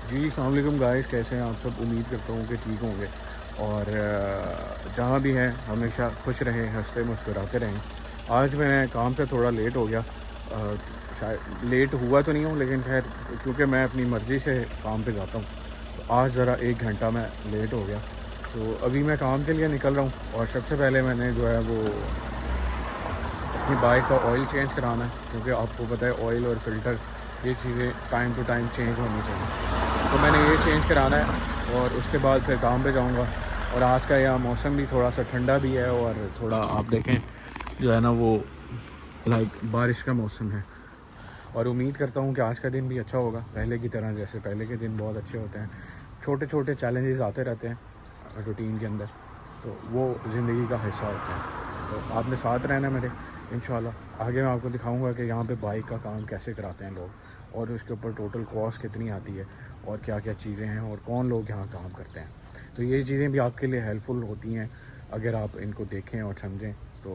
जी अस्सलाम वालेकुम गाइस, कैसे हैं आप सब। उम्मीद करता हूँ कि ठीक होंगे और जहाँ भी हैं हमेशा खुश रहें, हंसते मुस्कुराते रहें। आज मैं काम से थोड़ा लेट हो गया, शायद लेट हुआ तो नहीं हूँ लेकिन खैर क्योंकि मैं अपनी मर्ज़ी से काम पे जाता हूँ तो आज ज़रा 1 घंटा मैं लेट हो गया। तो अभी मैं काम के लिए निकल रहा हूँ और सबसे पहले मैंने जो है वो अपनी बाइक का ऑयल चेंज कराना है, क्योंकि आपको पता है ऑयल और फ़िल्टर ये चीज़ें टाइम टू टाइम चेंज होनी चाहिए। तो मैंने ये चेंज कराना है और उसके बाद फिर काम पे जाऊंगा। और आज का यह मौसम भी थोड़ा सा ठंडा भी है और थोड़ा आप देखें जो है ना वो लाइक बारिश का मौसम है। और उम्मीद करता हूँ कि आज का दिन भी अच्छा होगा पहले की तरह, जैसे पहले के दिन बहुत अच्छे होते हैं। छोटे छोटे चैलेंजेस आते रहते हैं रूटीन के अंदर, तो वो ज़िंदगी का हिस्सा होता है। तो आपने साथ रहना मेरे, इंशाल्लाह आगे मैं आपको दिखाऊंगा कि यहाँ पे बाइक का काम कैसे कराते हैं लोग और उसके ऊपर टोटल कॉस्ट कितनी आती है और क्या क्या चीज़ें हैं और कौन लोग यहाँ काम करते हैं। तो ये चीज़ें भी आपके लिए हेल्पफुल होती हैं, अगर आप इनको देखें और समझें तो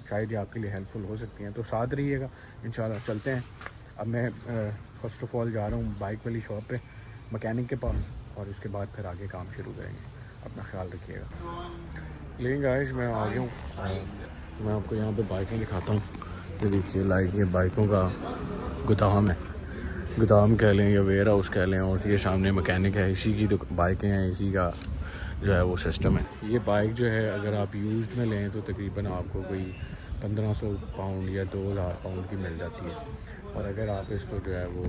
शायद ये आपके लिए हेल्पफुल हो सकती हैं। तो साथ रहिएगा, इंशाल्लाह चलते हैं। अब मैं फ़र्स्ट ऑफ़ ऑल जा रहा हूँ बाइक वाली शॉप पे, मैकेनिक के पास, और उसके बाद फिर आगे काम शुरू करेंगे। अपना ख्याल रखिएगा। लेकिन गाइस मैं आ गया हूँ, मैं आपको यहाँ पे बाइकें दिखाता हूँ। ये देखिए लाइक ये बाइकों का गोदाम है, गोदाम कह लें या वेयर हाउस कह लें। और ये सामने मैकेनिक है, इसी की बाइकें हैं, इसी का जो है वो सिस्टम है। ये बाइक जो है अगर आप यूज्ड में लें तो तकरीबन आपको कोई 1500 पाउंड या 2000 पाउंड की मिल जाती है। और अगर आप इसको जो है वो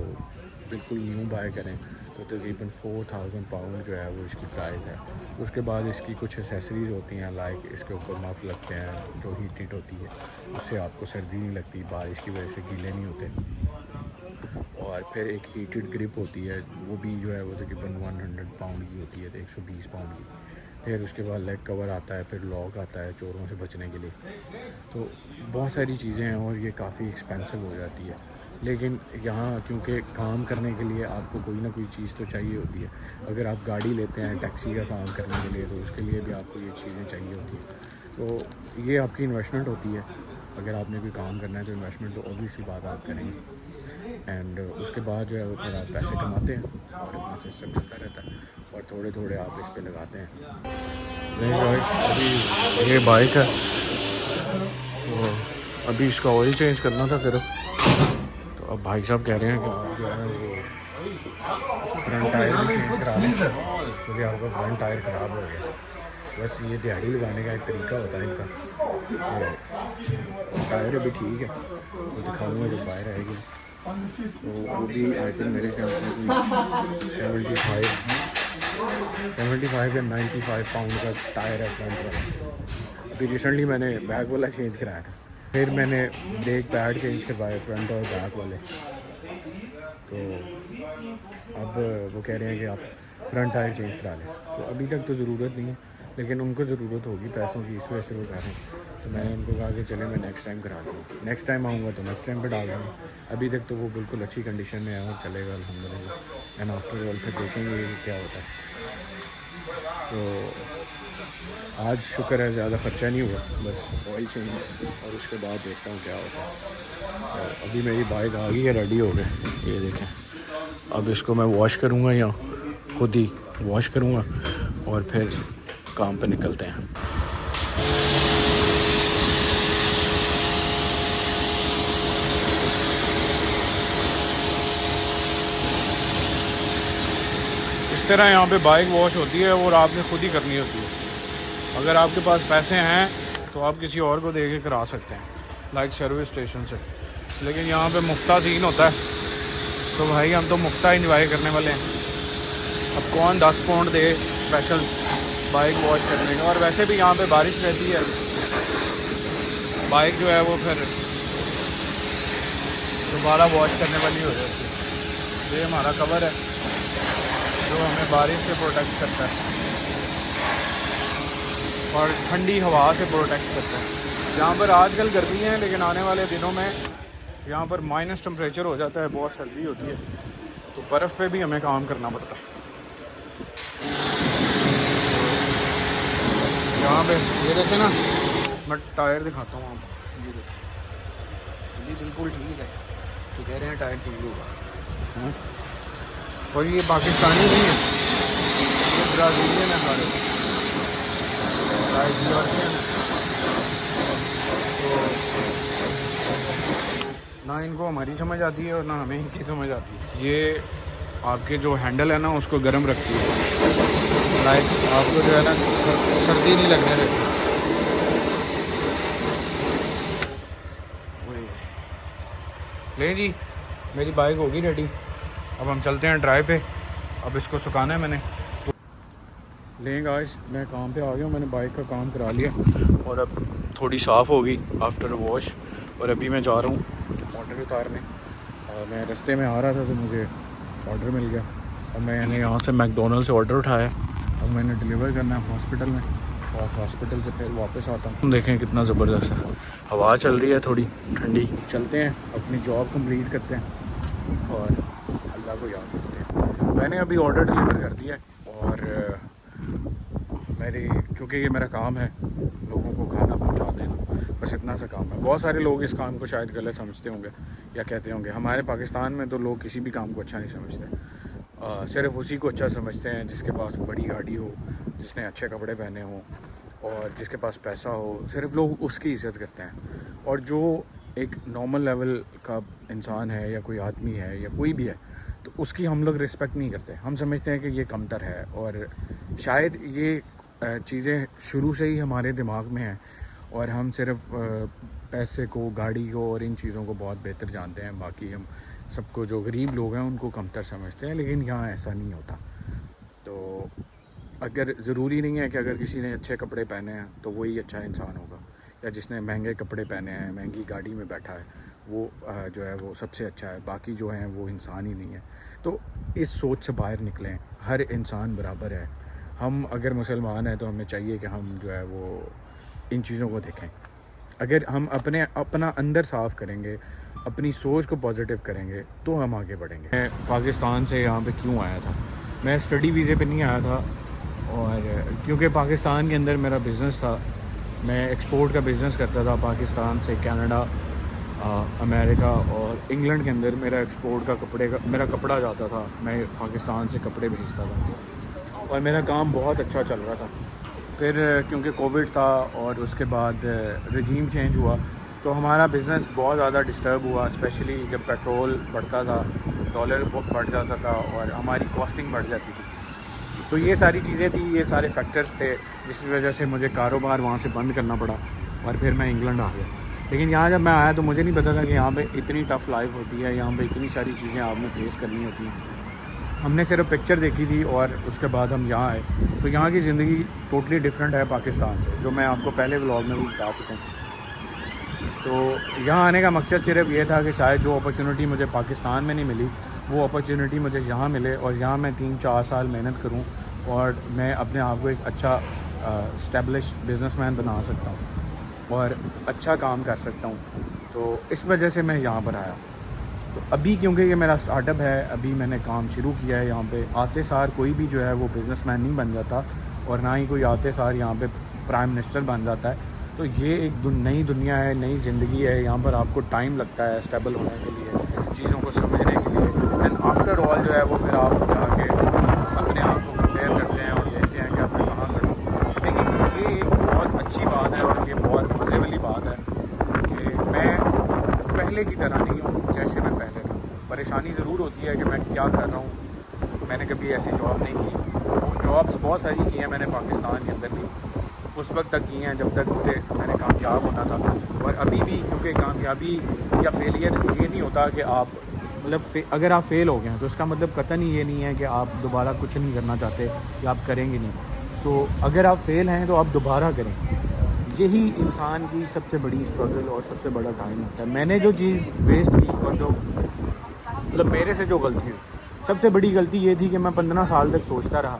बिल्कुल न्यू बाय करें तो तकरीबन 4000 पाउंड जो है वो इसकी प्राइस है। उसके बाद इसकी कुछ एसेसरीज़ होती हैं, लाइक इसके ऊपर मफ लगते हैं जो हीटेड होती है, उससे आपको सर्दी नहीं लगती, बारिश की वजह से गीले नहीं होते। और फिर एक हीटेड ग्रिप होती है, वो भी जो है वो तकरीबन 100 पाउंड की होती है, तो 120 पाउंड की। फिर उसके बाद लेग कवर आता है, फिर लॉक आता है चोरों से बचने के लिए। तो बहुत सारी चीज़ें हैं और ये काफ़ी एक्सपेंसिव हो जाती है। लेकिन यहाँ क्योंकि काम करने के लिए आपको कोई ना कोई चीज़ तो चाहिए होती है। अगर आप गाड़ी लेते हैं टैक्सी का काम करने के लिए तो उसके लिए भी आपको ये चीज़ें चाहिए होती हैं। तो ये आपकी इन्वेस्टमेंट होती है। अगर आपने कोई काम करना है तो इन्वेस्टमेंट तो ऑब्वियसली बात आप करेंगे। एंड उसके बाद जो है वो फिर आप पैसे कमाते हैं और अपना सिस्टम चलता रहता है और थोड़े थोड़े आप इस पर लगाते हैं। नहीं गाइस, अभी ये बाइक है तो अभी इसका ऑयल चेंज करना था सिर्फ। तो अब भाई साहब कह रहे हैं कि आप जो है वो फ्रंट टायर भी चेंज करा लें क्योंकि आपका फ्रंट टायर ख़राब हो गया। बस ये दिहाड़ी लगाने का एक तरीका होता है इनका। तो टायर अभी ठीक है, तो दिखाऊंगा जब बाहर आएगी। तो वो भी आई थिंक मेरे ख्याल से कोई 75 या 95 पाउंड का टायर है फ्रंट वाला। अभी रिसेंटली मैंने बैक वाला चेंज कराया था, फिर मैंने ब्रेक पैड चेंज करवाए फ्रंट और बैक वाले। तो अब वो कह रहे हैं कि आप फ्रंट टायर चेंज करा लें। तो अभी तक तो ज़रूरत नहीं है लेकिन उनको ज़रूरत होगी पैसों की, इस वजह से वो कह रहे हैं। तो मैंने उनको कहा कि चले मैं नेक्स्ट टाइम करा दूँगा, नेक्स्ट टाइम आऊँगा तो नेक्स्ट टाइम पे डाल दूँगा। अभी तक तो वो बिल्कुल अच्छी कंडीशन में है और चलेगा अल्हम्दुलिल्लाह। एंड आफ्टर ऑल फिर देखेंगे क्या होता है। तो आज शुक्र है ज़्यादा ख़र्चा नहीं हुआ, बस ऑयल चेंज और उसके बाद देखता हूँ क्या होता है। तो अभी मेरी बाइक आ गई है, रेडी हो गए, ये देखें। अब इसको मैं वॉश करूँगा या खुद ही वॉश करूँगा और फिर काम पे निकलते हैं। इस तरह यहाँ पे बाइक वॉश होती है और आपने खुद ही करनी होती है। अगर आपके पास पैसे हैं तो आप किसी और को दे के करा सकते हैं, लाइक सर्विस स्टेशन से। लेकिन यहाँ पे मुफ्ता सीन होता है तो भाई हम तो मुफ्ता इंजॉय करने वाले हैं। अब कौन 10 पाउंड दे स्पेशल बाइक वॉश करने का। और वैसे भी यहाँ पे बारिश रहती है, बाइक जो है वो फिर दोबारा वॉश करने वाली हो जाती है। ये हमारा कवर है जो हमें बारिश से प्रोटेक्ट करता है और ठंडी हवा से प्रोटेक्ट करता है। यहाँ पर आजकल गर्मी है लेकिन आने वाले दिनों में यहाँ पर माइनस टेम्परेचर हो जाता है, बहुत सर्दी होती है, तो बर्फ़ पे भी हमें काम करना पड़ता है। यहाँ पे ये देखें ना, मैं टायर दिखाता हूँ आपको। ये बिल्कुल ठीक है, तो कह रहे हैं टायर ठीक होगा। और ये पाकिस्तानी नहीं है, ये ब्राज़ीलियन है सारे, यूरोपियन है। तो ना इनको हमारी समझ आती है और ना हमें इनकी समझ आती है। ये आपके जो हैंडल है ना उसको गर्म रखती है, लाइक आपको जो है ना सर्दी नहीं लगने देती। ले जी, मेरी बाइक होगी रेडी, अब हम चलते हैं ड्राइव पे। अब इसको सुखाना है मैंने। लेंगे आज मैं काम पे आ गया हूँ, मैंने बाइक का काम करा लिया और अब थोड़ी साफ़ होगी आफ्टर वॉश। और अभी मैं जा रहा हूँ ऑर्डर उतारने। मैं रास्ते में आ रहा था तो मुझे ऑर्डर मिल गया और मैंने यहाँ से मैकडोनल्ड से ऑर्डर उठाया। अब मैंने डिलीवर करना है हॉस्पिटल में और हॉस्पिटल से फिर वापस आता हूँ। देखें कितना ज़बरदस्त है, हवा चल रही है थोड़ी ठंडी। चलते हैं अपनी जॉब कंप्लीट करते हैं और अल्लाह को याद करते हैं। मैंने अभी ऑर्डर डिलीवर कर दिया और क्योंकि ये मेरा काम है लोगों को खाना पहुंचा देना, बस इतना सा काम है। बहुत सारे लोग इस काम को शायद गलत समझते होंगे या कहते होंगे। हमारे पाकिस्तान में तो लोग किसी भी काम को अच्छा नहीं समझते, सिर्फ उसी को अच्छा समझते हैं जिसके पास बड़ी गाड़ी हो, जिसने अच्छे कपड़े पहने हों और जिसके पास पैसा हो, सिर्फ लोग उसकी इज़्ज़त करते हैं। और जो एक नॉर्मल लेवल का इंसान है या कोई आदमी है या कोई भी है तो उसकी हम लोग रिस्पेक्ट नहीं करते। हम समझते हैं कि ये कमतर है और शायद ये चीज़ें शुरू से ही हमारे दिमाग में हैं और हम सिर्फ पैसे को, गाड़ी को और इन चीज़ों को बहुत बेहतर जानते हैं। बाकी हम सबको, जो गरीब लोग हैं उनको कमतर समझते हैं, लेकिन यहाँ ऐसा नहीं होता। तो अगर ज़रूरी नहीं है कि अगर किसी ने अच्छे कपड़े पहने हैं तो वही अच्छा इंसान होगा, या जिसने महंगे कपड़े पहने हैं, महंगी गाड़ी में बैठा है, वो जो है वो सबसे अच्छा है। बाकी जो हैं वो इंसान ही नहीं है। तो इस सोच से बाहर निकलें, हर इंसान बराबर है। हम अगर मुसलमान हैं तो हमें चाहिए कि हम जो है वो इन चीज़ों को देखें। अगर हम अपना अंदर साफ़ करेंगे, अपनी सोच को पॉजिटिव करेंगे तो हम आगे बढ़ेंगे। मैं पाकिस्तान से यहाँ पे क्यों आया था? मैं स्टडी वीज़े पे नहीं आया था, और क्योंकि पाकिस्तान के अंदर मेरा बिज़नेस था। मैं एक्सपोर्ट का बिज़नेस करता था पाकिस्तान से कनाडा, अमेरिका और इंग्लैंड के अंदर मेरा एक्सपोर्ट का मेरा कपड़ा जाता था। मैं पाकिस्तान से कपड़े भेजता था और मेरा काम बहुत अच्छा चल रहा था। फिर क्योंकि कोविड था और उसके बाद रजीम चेंज हुआ तो हमारा बिज़नेस बहुत ज़्यादा डिस्टर्ब हुआ, स्पेशली जब पेट्रोल बढ़ता था, डॉलर बढ़ जाता था और हमारी कॉस्टिंग बढ़ जाती थी। तो ये सारी चीज़ें थी, ये सारे फैक्टर्स थे जिस वजह से मुझे कारोबार वहाँ से बंद करना पड़ा और फिर मैं इंग्लैंड आ गया। लेकिन यहाँ जब मैं आया तो मुझे नहीं पता था कि यहाँ पे इतनी टफ़ लाइफ होती है, यहाँ पे इतनी सारी चीज़ें आपने फेस करनी होती हैं। हमने सिर्फ पिक्चर देखी थी और उसके बाद हम यहाँ आए तो यहाँ की ज़िंदगी टोटली डिफरेंट है पाकिस्तान से, जो मैं आपको पहले व्लॉग में भी बता चुका हूँ। तो यहाँ आने का मकसद सिर्फ ये था कि शायद जो अपॉर्चुनिटी मुझे पाकिस्तान में नहीं मिली वो अपॉर्चुनिटी मुझे यहाँ मिले और यहाँ मैं 3-4 साल मेहनत करूँ और मैं अपने आप को एक अच्छा स्टैब्लिश बिजनेसमैन बना सकता हूँ और अच्छा काम कर सकता हूँ। तो इस वजह से मैं यहाँ पर आया। तो अभी क्योंकि ये मेरा स्टार्टअप है, अभी मैंने काम शुरू किया है यहाँ पे। आते सार कोई भी जो है वो बिज़नेसमैन नहीं बन जाता और ना ही कोई आते सार यहाँ पे प्राइम मिनिस्टर बन जाता है। तो ये एक नई दुनिया है, नई ज़िंदगी है। यहाँ पर आपको टाइम लगता है स्टेबल होने के लिए, चीज़ों को समझने के लिए। एंड आफ्टर ऑल जो है वो फिर आप जाके अपने आप को कंपेयर करते हैं और देखते हैं कि आपने कहाँ खड़ा। लेकिन ये एक बहुत अच्छी बात है और ये बहुत मज़े वाली बात है कि मैं पहले की तरह नहीं हूँ जैसे मैं पहले था। परेशानी ज़रूर होती है कि मैं क्या कर रहा हूँ, मैंने कभी ऐसी जॉब नहीं की। वो जॉब्स बहुत सारी की हैं मैंने पाकिस्तान के अंदर भी, उस वक्त तक की हैं जब तक मैंने कामयाब होना था। और अभी भी, क्योंकि कामयाबी या फेलियर ये नहीं होता कि आप मतलब अगर आप फेल हो गए हैं तो इसका मतलब कतई ये नहीं है कि आप दोबारा कुछ नहीं करना चाहते या आप करेंगे नहीं। तो अगर आप फेल हैं तो आप दोबारा करें। यही इंसान की सबसे बड़ी स्ट्रगल और सबसे बड़ा टाइम होता है। मैंने जो चीज़ वेस्ट की और जो मतलब मेरे से जो गलती हुई, सबसे बड़ी गलती ये थी कि मैं 15 साल तक सोचता रहा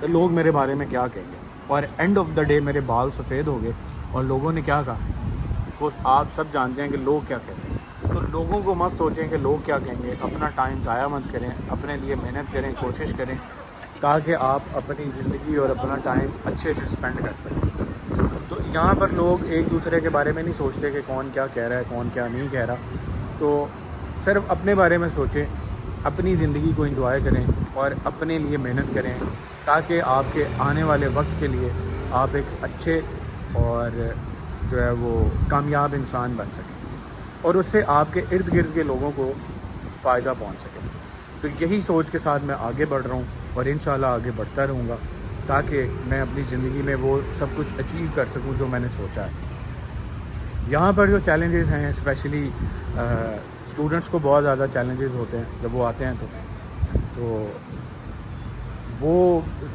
तो लोग मेरे बारे में क्या कहेंगे, और एंड ऑफ द डे मेरे बाल सफ़ेद हो गए और लोगों ने क्या कहा वो आप सब जानते हैं कि लोग क्या कहते हैं। तो लोगों को मत सोचें कि लोग क्या कहेंगे, अपना टाइम ज़ाया मत करें, अपने लिए मेहनत करें, कोशिश करें ताकि आप अपनी ज़िंदगी और अपना टाइम अच्छे से स्पेंड कर सकें। तो यहाँ पर लोग एक दूसरे के बारे में नहीं सोचते कि कौन क्या कह रहा है, कौन क्या नहीं कह रहा। तो सिर्फ अपने बारे में सोचें अपनी ज़िंदगी को एंजॉय करें और अपने लिए मेहनत करें, ताकि आपके आने वाले वक्त के लिए आप एक अच्छे और जो है वो कामयाब इंसान बन सकें और उससे आपके इर्द गिर्द के लोगों को फ़ायदा पहुंच सके। तो यही सोच के साथ मैं आगे बढ़ रहा हूँ और इंशाल्लाह आगे बढ़ता रहूँगा, ताकि मैं अपनी ज़िंदगी में वो सब कुछ अचीव कर सकूँ जो मैंने सोचा है। यहाँ पर जो चैलेंजेस हैं, स्पेशली स्टूडेंट्स को बहुत ज़्यादा चैलेंजेस होते हैं जब वो आते हैं तो वो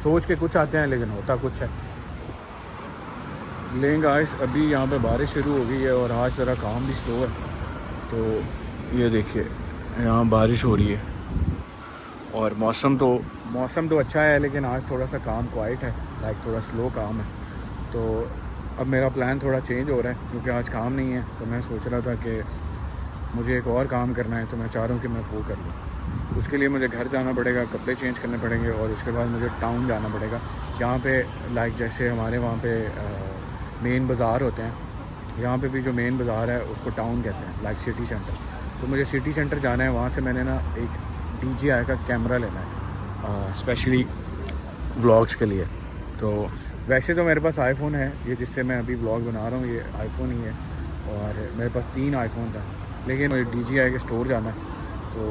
सोच के कुछ आते हैं लेकिन होता कुछ है। लेकिन गाइस अभी यहाँ पे बारिश शुरू हो गई है और आज ज़रा काम भी स्लो है, तो ये देखिए यहाँ बारिश हो रही है और मौसम तो अच्छा है, लेकिन आज थोड़ा सा काम क्वाइट है, लाइक थोड़ा स्लो काम है। तो अब मेरा प्लान थोड़ा चेंज हो रहा है क्योंकि आज काम नहीं है, तो मैं सोच रहा था कि मुझे एक और काम करना है, तो मैं चाह रहा हूँ कि मैं वो कर लूँ। उसके लिए मुझे घर जाना पड़ेगा, कपड़े चेंज करने पड़ेंगे और उसके बाद मुझे टाउन जाना पड़ेगा। यहाँ पे लाइक जैसे हमारे वहाँ पे मेन बाज़ार होते हैं, यहाँ पे भी जो मेन बाज़ार है उसको टाउन कहते हैं, लाइक सिटी सेंटर। तो मुझे सिटी सेंटर जाना है, वहाँ से मैंने ना एक DJI का कैमरा लेना है स्पेशली व्लॉग्स के लिए। तो वैसे तो मेरे पास आईफोन है, ये जिससे मैं अभी व्लॉग बना रहा हूँ ये आईफोन ही है और मेरे पास 3 आईफोन हैं, लेकिन मुझे DJI के स्टोर जाना है। तो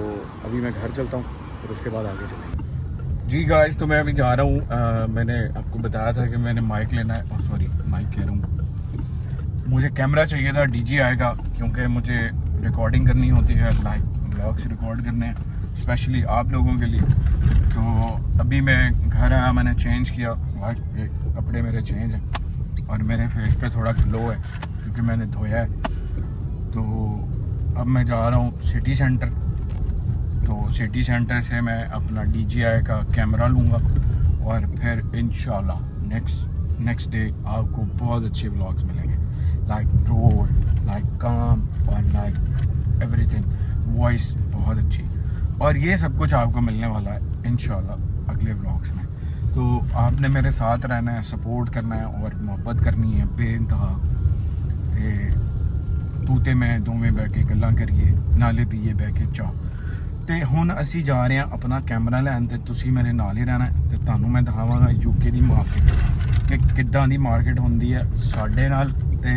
अभी मैं घर चलता हूँ फिर उसके बाद आगे चलेंगे। जी गाइस, तो मैं अभी जा रहा हूँ। मैंने आपको बताया था कि मैंने माइक लेना है, सॉरी माइक कह रहा हूँ, मुझे कैमरा चाहिए था DJI का, क्योंकि मुझे रिकॉर्डिंग करनी होती है, लाइक व्लॉग्स रिकॉर्ड करने हैं स्पेशली आप लोगों के लिए। तो अभी मैं घर आया, मैंने चेंज किया, ये कपड़े मेरे चेंज हैं और मेरे फेस पे थोड़ा ग्लो है क्योंकि मैंने धोया है। तो अब मैं जा रहा हूँ सिटी सेंटर, तो सिटी सेंटर से मैं अपना DJI का कैमरा लूँगा और फिर इंशाल्लाह नेक्स्ट डे आपको बहुत अच्छे व्लॉग्स मिलेंगे, लाइक रोड, लाइक काम और लाइक एवरीथिंग, वॉइस बहुत अच्छी, और ये सब कुछ आपको मिलने वाला है इंशाल्लाह अगले व्लॉग्स में। तो आपने मेरे साथ रहना है, सपोर्ट करना है और मोहब्बत करनी है बेइंतहा। तूते मैं दोवें बह के गल्लां करिए, नाले पीए बह के चाह। तो हुण असी जा रहे हैं अपना कैमरा लैन, तो तुसी मेरे नाल ही रहना है। तो तुहानूं मैं दिखावांगा UK की मार्केट कि किद्दां दी मार्केट हुंदी है साडे नाल ते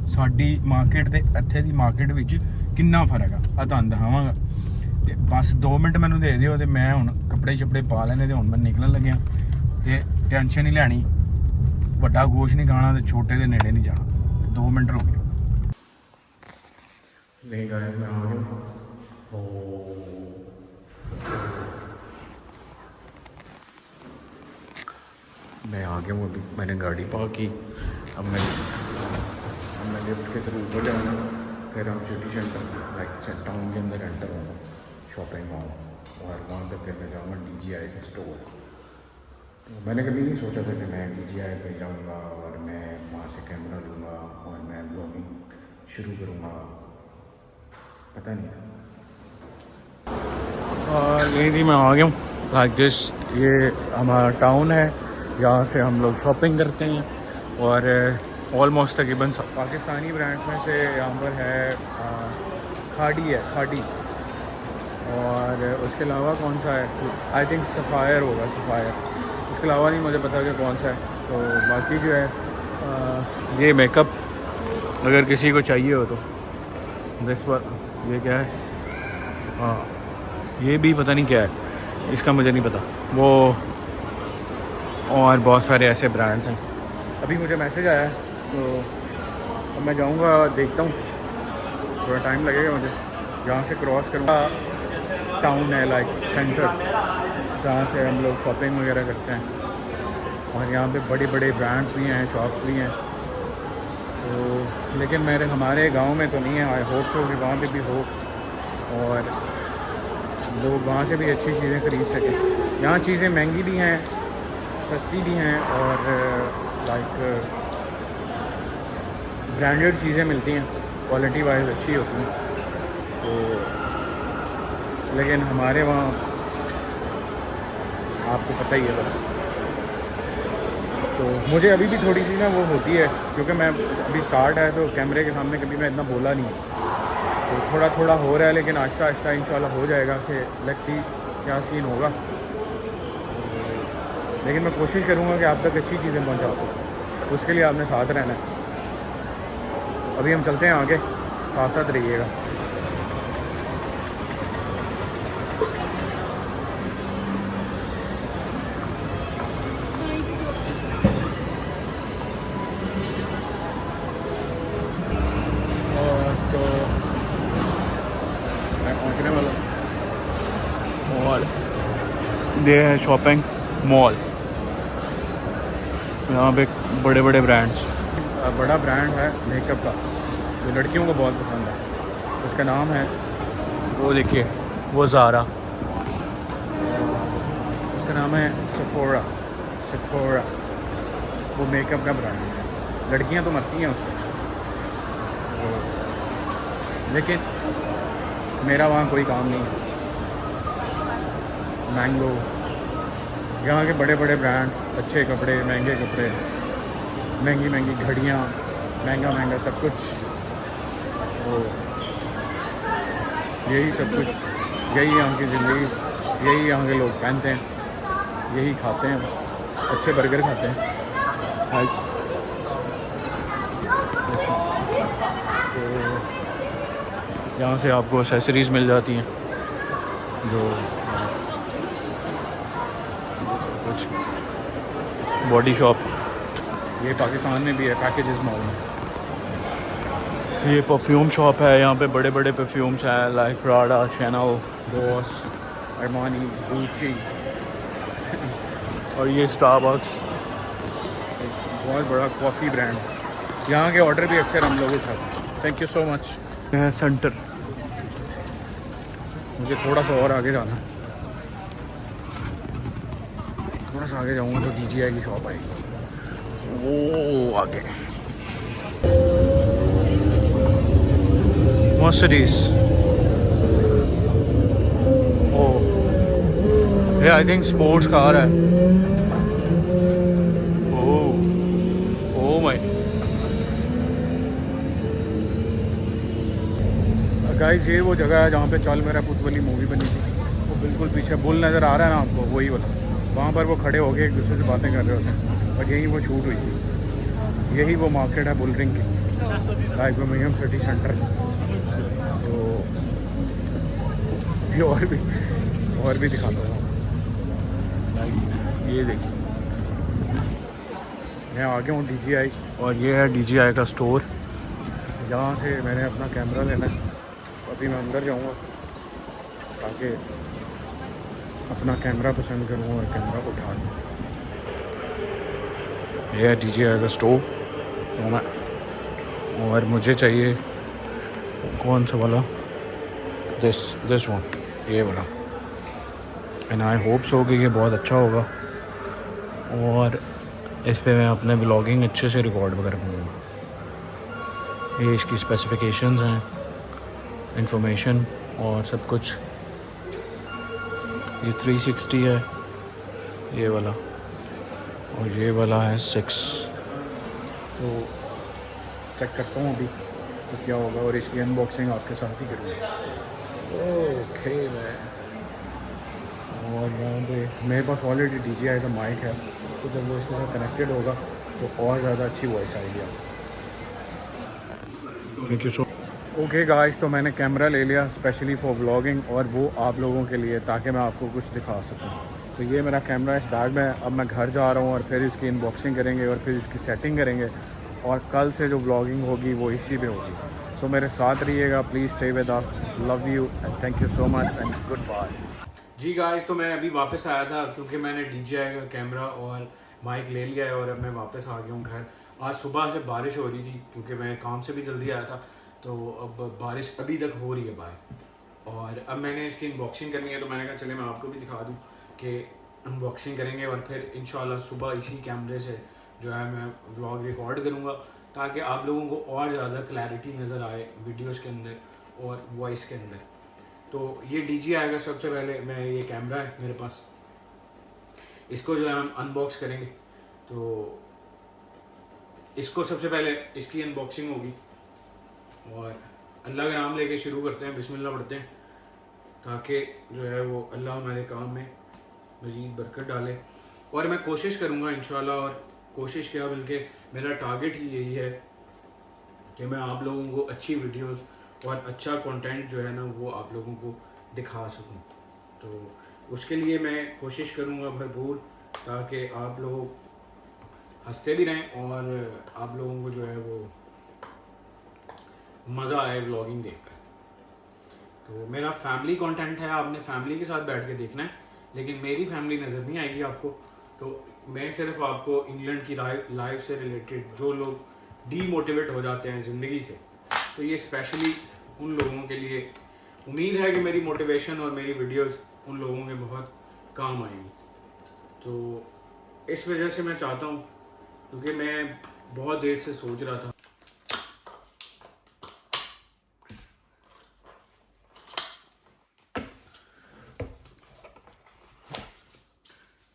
साडी मार्केट ते इत्थे दी मार्केट विच किन्ना फर्क है, आ तुहानूं दिखावांगा। ते बस 2 मिनट मैनूं दे दिओ ते मैं हुण कपड़े शपड़े पा लेने, ते हुण मैं निकलन लग्या। ते टेंशन नहीं लैनी, वड्डा गोश नहीं खाना ते छोटे दे नेड़े नहीं जाना। 2 मिनट रुक जाओ। नहीं गाइस मैं आ गया। मैं आ गया हूँ, अभी मैंने गाड़ी पार्क की। अब मैं लिफ्ट के थ्रू ऊपर जाऊँगा, फिर हम सिटी सेंटर लाइक टाउन के अंदर एंटर होंगे, शॉपिंग मॉल, और वहाँ पे फिर मैं जाऊँगा DJI के स्टोर। तो मैंने कभी नहीं सोचा था कि मैं DJI पे जाऊँगा और मैं वहाँ से कैमरा लूँगा और मैं ब्लॉगिंग शुरू करूँगा, पता नहीं था। यही थी, मैं आ गया हूँ लाइक दिस। ये हमारा टाउन है, यहाँ से हम लोग शॉपिंग करते हैं और ऑलमोस्ट तकरीबन पाकिस्तानी ब्रांड्स में से यहाँ पर है खाड़ी और उसके अलावा कौन सा है, आई थिंक सफ़ायर होगा, सफ़ायर, उसके अलावा नहीं मुझे पता कि कौन सा है। तो बाकी जो है ये मेकअप अगर किसी को चाहिए हो तो दिस वन, ये क्या है, हाँ ये भी पता नहीं क्या है, इसका मुझे नहीं पता वो, और बहुत सारे ऐसे ब्रांड्स हैं। अभी मुझे मैसेज आया है तो अब मैं जाऊंगा, देखता हूँ, थोड़ा टाइम लगेगा मुझे। जहाँ से क्रॉस करूँगा टाउन है लाइक सेंटर, जहाँ से हम लोग शॉपिंग वगैरह करते हैं, और यहाँ पे बड़े बड़े ब्रांड्स भी हैं, शॉप्स भी हैं। तो लेकिन हमारे गांव में तो नहीं है, आई होप सो कि वहाँ पे भी हो और लोग वहाँ से भी अच्छी चीज़ें ख़रीद सकें। यहाँ चीज़ें महंगी भी हैं, सस्ती भी हैं और लाइक ब्रांडेड चीज़ें मिलती हैं, क्वालिटी वाइज अच्छी होती हैं। तो लेकिन हमारे वहाँ आपको पता ही है बस। तो मुझे अभी भी थोड़ी सी ना वो होती है, क्योंकि मैं अभी स्टार्ट है तो कैमरे के सामने कभी मैं इतना बोला नहीं, तो थोड़ा थोड़ा हो रहा है, लेकिन आहिस्ता आहिस्ता इंशाल्लाह हो जाएगा कि लेट्स सी क्या सीन होगा। लेकिन मैं कोशिश करूँगा कि आप तक अच्छी चीज़ें पहुँचा सकूँ, उसके लिए आपने साथ रहना है। अभी हम चलते हैं आगे, साथ साथ रहिएगा। तो मैं पहुँचने वाला मॉल, ये है शॉपिंग मॉल। यहाँ पे बड़े बड़े ब्रांड्स, बड़ा ब्रांड है मेकअप का जो लड़कियों को बहुत पसंद है, उसका नाम है, वो देखिए, वो ज़ारा, उसका नाम है सेफोरा। सेफोरा वो मेकअप का ब्रांड है, लड़कियां तो मरती हैं उस पर, लेकिन मेरा वहाँ कोई काम नहीं है। मैंगो, यहाँ के बड़े बड़े ब्रांड्स, अच्छे कपड़े, महंगे कपड़े, महंगी महंगी घड़ियाँ, महंगा महंगा सब कुछ, तो यही सब कुछ, यही यहाँ की ज़िंदगी, यही यहाँ के लोग पहनते हैं, यही खाते हैं, अच्छे बर्गर खाते हैं। तो यहाँ से आपको एक्सेसरीज़ मिल जाती हैं, जो कुछ बॉडी शॉप, ये पाकिस्तान में भी है, पैकेजेस मॉल में। ये परफ्यूम शॉप है, यहाँ पे बड़े बड़े परफ्यूम्स हैं, like Prada, Chanel, Boss, Armani, Gucci और ये स्टारबक्स, बहुत बड़ा कॉफ़ी ब्रांड। यहाँ के ऑर्डर भी अक्सर हम लोग उठाते हैं। Thank you so much. Centre, मुझे थोड़ा सा और आगे जाना है, थोड़ा सा आगे जाऊँगा तो DJI की शॉप आएगी, वो आगे मर्सिडीज। ओह, ये आई थिंक स्पोर्ट्स कार है। ओह माय गाइस, ये वो जगह है जहाँ पे चल मेरा पुत वाली मूवी बनी थी। वो बिल्कुल पीछे बुल नज़र आ रहा है ना आपको, वही वाला। वहाँ पर वो खड़े हो गए एक दूसरे से बातें कर रहे होते हैं, और यहीं वो शूट हुई थी। यही वो मार्केट है बुल रिंग की, लाइक बर्मिंघम सिटी सेंटर। तो ये और भी दिखाता हूँ, लाइक ये देखिए, मैं आ गया हूँ DJI, और ये है DJI का स्टोर। यहाँ से मैंने अपना कैमरा लेना है, अभी मैं अंदर जाऊँगा ताकि अपना कैमरा पसंद करूँ और कैमरा उठा लूँ। ये है DJI का स्टोर, और मुझे चाहिए कौन सा वाला, दिस वन, ये वाला। एंड आई होप सो कि ये बहुत अच्छा होगा, और इस पे मैं अपने व्लॉगिंग अच्छे से रिकॉर्ड वगैरह करूँगा। ये इसकी स्पेसिफिकेशंस हैं, इंफॉर्मेशन और सब कुछ। ये 360 है ये वाला, और ये वाला है 6। तो चेक करता हूँ अभी तो क्या होगा, और इसकी अनबॉक्सिंग आपके साथ ही करूँगा। ओके मैं, और यहाँ पे मेरे पास ऑलरेडी DJI का माइक है, तो जब वो इसके साथ कनेक्टेड होगा तो और ज़्यादा अच्छी वॉइस आएगी आपको। Thank you so. Okay guys, तो मैंने कैमरा ले लिया स्पेशली फॉर व्लॉगिंग, और वो आप लोगों के लिए, ताकि मैं आपको कुछ दिखा सकूं। तो ये मेरा कैमरा इस बैग में है। अब मैं घर जा रहा हूँ, और फिर इसकी अनबॉक्सिंग करेंगे, और फिर इसकी सेटिंग करेंगे, और कल से जो व्लॉगिंग होगी वो इसी पे होगी। तो मेरे साथ रहिएगा, please stay with us. Love you and thank you so much and goodbye. जी गाइस, तो मैं अभी वापस आया था क्योंकि मैंने DJI का कैमरा और माइक ले लिया है, और अब मैं वापस आ गया हूँ घर। आज सुबह से बारिश हो रही थी क्योंकि मैं काम से भी जल्दी आया था, तो अब बारिश अभी तक हो रही है बाहर। और अब मैंने इसकी अनबॉक्सिंग करनी है, तो मैंने कहा चले मैं आपको भी दिखा दूँ कि अनबॉक्सिंग करेंगे, और फिर इंशाल्लाह सुबह इसी कैमरे से जो है मैं व्लॉग रिकॉर्ड करूँगा, ताकि आप लोगों को और ज़्यादा क्लैरिटी नज़र आए वीडियोज़ के अंदर और वॉइस के अंदर। तो ये DJI का सबसे पहले मैं, ये कैमरा है मेरे पास, इसको जो है हम अनबॉक्स करेंगे। तो इसको सबसे पहले इसकी अनबॉक्सिंग होगी, और अल्लाह का नाम लेके शुरू करते हैं, बिस्मिल्लाह पढ़ते हैं, ताकि जो है वो अल्लाह हमारे काम में मज़ीद बरकत डाले। और मैं कोशिश करूँगा इंशाल्लाह, और कोशिश क्या बल्कि मेरा टारगेट ही यही है कि मैं आप लोगों को अच्छी वीडियोस और अच्छा कंटेंट जो है ना वो आप लोगों को दिखा सकूं। तो उसके लिए मैं कोशिश करूंगा भरपूर, ताकि आप लोग हंसते भी रहें और आप लोगों को जो है वो मज़ा आए व्लॉगिंग देखकर। तो मेरा फैमिली कंटेंट है, आपने फैमिली के साथ बैठ के देखना है, लेकिन मेरी फैमिली नज़र नहीं आएगी आपको। तो मैं सिर्फ आपको इंग्लैंड की लाइफ से रिलेटेड जो लोग डीमोटिवेट हो जाते हैं ज़िंदगी से, तो ये स्पेशली उन लोगों के लिए उम्मीद है कि मेरी मोटिवेशन और मेरी वीडियोस उन लोगों के बहुत काम आएंगी। तो इस वजह से मैं चाहता हूँ, क्योंकि मैं बहुत देर से सोच रहा था।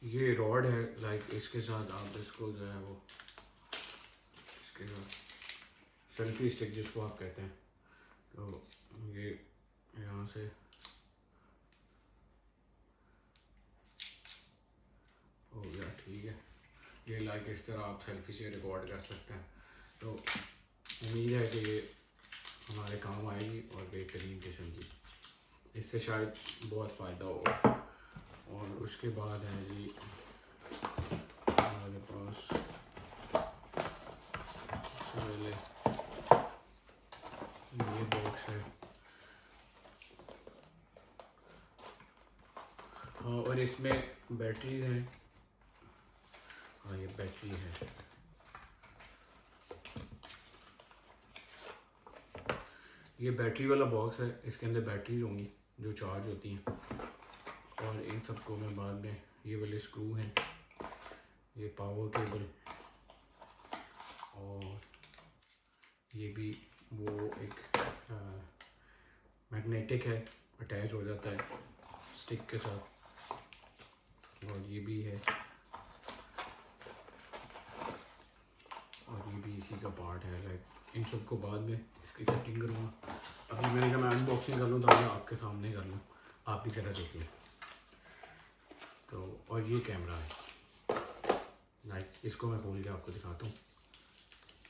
ये रॉड है, लाइक इसके साथ आप इसको जो है वो इसके साथ सेल्फी स्टिक जिसको आप कहते हैं, तो ये यहाँ से हो गया, ठीक है। ये लाइक इस तरह आप सेल्फी से रिकॉर्ड कर सकते हैं। तो उम्मीद है कि ये हमारे काम आएगी और बेहतरीन किस्म की, इससे शायद बहुत फ़ायदा होगा। और उसके बाद है जी हमारे पास पहले ये बॉक्स है, हाँ, और इसमें बैटरीज हैं। हाँ, ये बैटरी है। ये बैटरी वाला बॉक्स है, इसके अंदर बैटरीज होंगी जो चार्ज होती हैं। और इन सबको मैं बाद में, ये वाले स्क्रू हैं, ये पावर केबल, और ये भी वो एक मैग्नेटिक है, अटैच हो जाता है स्टिक के साथ। और ये भी है, और ये भी इसी का पार्ट है। लाइक इन सबको बाद में इसकी सेटिंग करूँगा। अभी मैंने कहा मैं अनबॉक्सिंग कर लूँ ताकि आपके सामने कर लूँ, आप भी जरा देख लें। तो और ये कैमरा है, लाइक इसको मैं खोल के आपको दिखाता हूँ।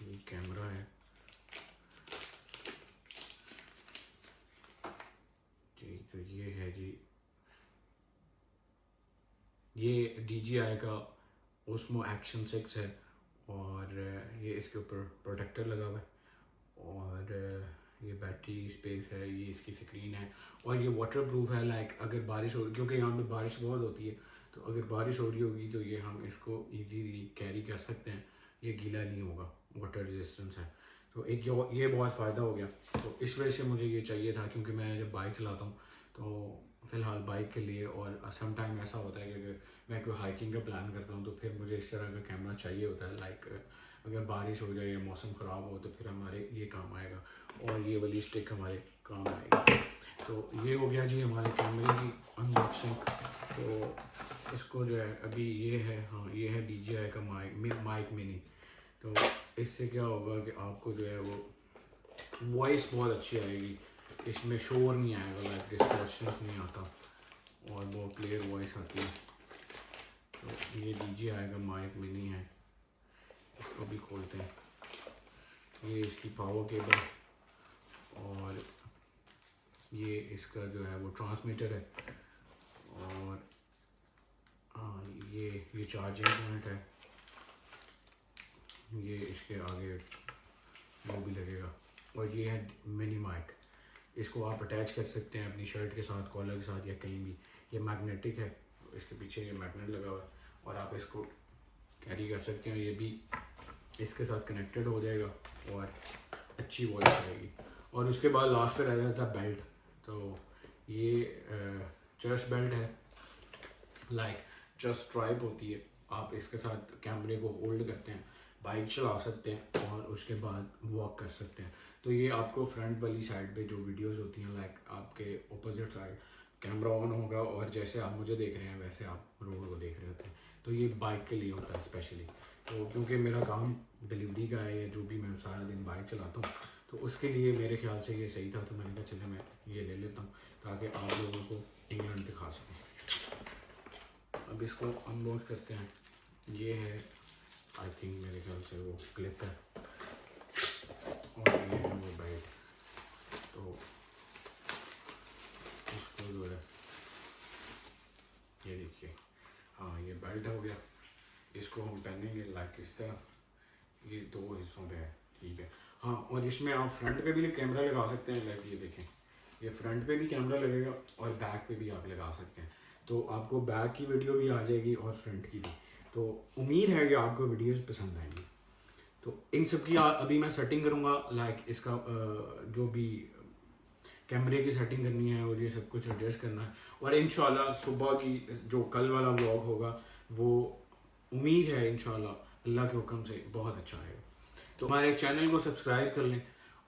ये कैमरा है जी, तो ये है जी, ये DJI का ओस्मो एक्शन 6 है, और ये इसके ऊपर प्रोटेक्टर लगा हुआ है, और ये बैटरी स्पेस है, ये इसकी स्क्रीन है, और ये वाटर प्रूफ है। लाइक अगर बारिश हो, क्योंकि यहाँ पे बारिश बहुत होती है, तो अगर बारिश हो रही होगी तो ये हम इसको इजीली कैरी कर सकते हैं, ये गीला नहीं होगा, वाटर रेजिस्टेंस है। तो एक ये बहुत फ़ायदा हो गया। तो इस वजह से मुझे ये चाहिए था, क्योंकि मैं जब बाइक चलाता हूँ तो फ़िलहाल बाइक के लिए, और सम टाइम ऐसा होता है कि अगर मैं कोई हाइकिंग का प्लान करता हूँ तो फिर मुझे इस तरह का कैमरा चाहिए होता है। लाइक अगर बारिश हो जाए या मौसम ख़राब हो तो फिर हमारे ये काम आएगा, और ये वाली स्टिक हमारे काम आएगी। तो ये हो गया जी हमारे कैमरे की अनबॉक्सिंग। तो इसको जो है अभी ये है, हाँ ये है DJI का माइक मिनी। तो इससे क्या होगा कि आपको जो है वो वॉइस बहुत अच्छी आएगी, इसमें शोर नहीं आएगा, लाइक डिस्टॉर्शंस नहीं आता, और बहुत क्लियर वॉइस आती है। तो ये DJI का माइक मिनी है, इसको भी खोलते हैं। ये इसकी पावर केबल, और ये इसका जो है वो ट्रांसमीटर है, और हाँ ये चार्जिंग पॉइंट है, ये इसके आगे वो भी लगेगा। और ये है मिनी माइक, इसको आप अटैच कर सकते हैं अपनी शर्ट के साथ, कॉलर के साथ, या कहीं भी। ये मैग्नेटिक है, इसके पीछे ये मैग्नेट लगा हुआ है, और आप इसको कैरी कर सकते हैं। ये भी इसके साथ कनेक्टेड हो जाएगा और अच्छी वॉइस आएगी। और उसके बाद लास्ट पे रह जाता है बेल्ट। तो ये चर्च बेल्ट है, लाइक चर्च स्ट्राइप होती है, आप इसके साथ कैमरे को होल्ड करते हैं, बाइक चला सकते हैं, और उसके बाद वॉक कर सकते हैं। तो ये आपको फ्रंट वाली साइड पे जो वीडियोस होती हैं, लाइक आपके अपोजिट साइड कैमरा ऑन होगा, और जैसे आप मुझे देख रहे हैं वैसे आप रोड को देख रहे होते हैं। तो ये बाइक के लिए होता है स्पेशली। तो क्योंकि मेरा काम डिलीवरी का है, या जो भी मैं सारा दिन बाइक चलाता हूँ, तो उसके लिए मेरे ख्याल से ये सही था, तो मैंने कहा चले मैं ये ले लेता हूँ ताकि आप लोगों को इंग्लैंड दिखा सकूँ। अब इसको अनबॉक्स करते हैं। ये है आई थिंक मेरे ख्याल से वो क्लिप है और ये है वो बेल्ट। तो इसको जो है ये देखिए, हाँ ये बेल्ट हो गया। इसको हम पहनेंगे लाइक इस तरह, ये 2 हिस्सों पे है, ठीक है। हाँ, और इसमें आप फ्रंट पे भी कैमरा लगा सकते हैं, लाइक ये देखें, ये फ्रंट पे भी कैमरा लगेगा और बैक पे भी आप लगा सकते हैं। तो आपको बैक की वीडियो भी आ जाएगी और फ्रंट की भी। तो उम्मीद है कि आपको वीडियोस पसंद आएंगी। तो इन सब की अभी मैं सेटिंग करूँगा, लाइक इसका जो भी कैमरे की सेटिंग करनी है और ये सब कुछ एडजस्ट करना है। और इंशाल्लाह सुबह की जो कल वाला व्लॉग होगा वो उम्मीद है इंशाल्लाह अल्लाह के हुक्म से बहुत अच्छा आएगा। तो हमारे चैनल को सब्सक्राइब कर लें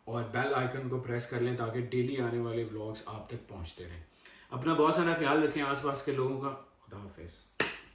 और बेल आइकन को प्रेस कर लें ताकि डेली आने वाले व्लॉग्स आप तक पहुंचते रहें। अपना बहुत सारा ख्याल रखें, आसपास के लोगों का। खुदा हाफिज़।